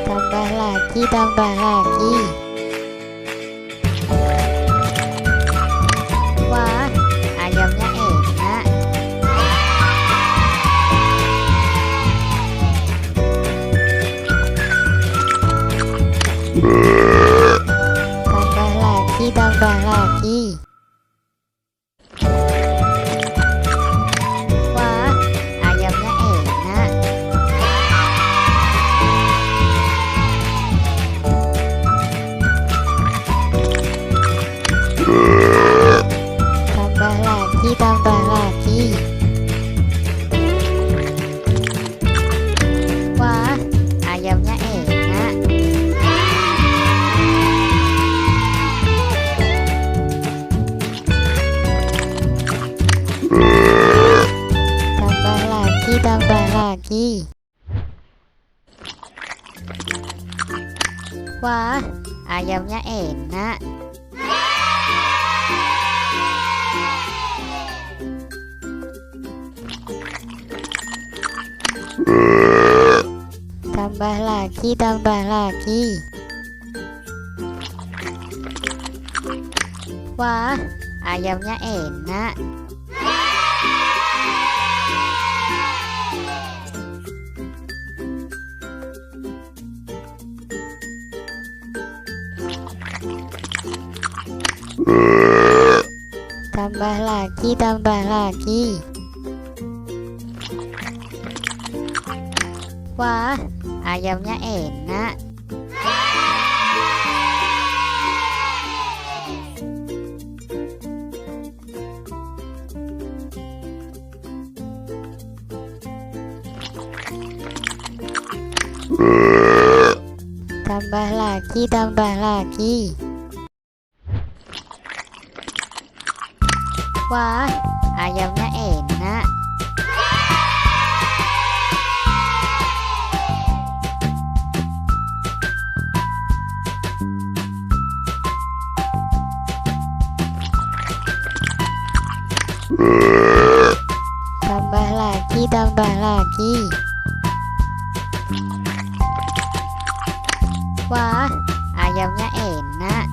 Tambah lagi, tambah lagi. Wah, ayamnya enak. Tambah lagi, tambah lagi. Wah, ayamnya enak. Tambah lagi, tambah lagi. Wah, ayamnya enak. Tambah lagi, tambah lagi. Wah, ayamnya enak. Tambah lagi, tambah lagi. Wah, ayamnya enak. Tambah lagi, tambah lagi. Wah, ayamnya enak. Tambah lagi, tambah lagi. Wah, ayamnya enak. Tambah lagi, tambah lagi. Wah, ayamnya enak.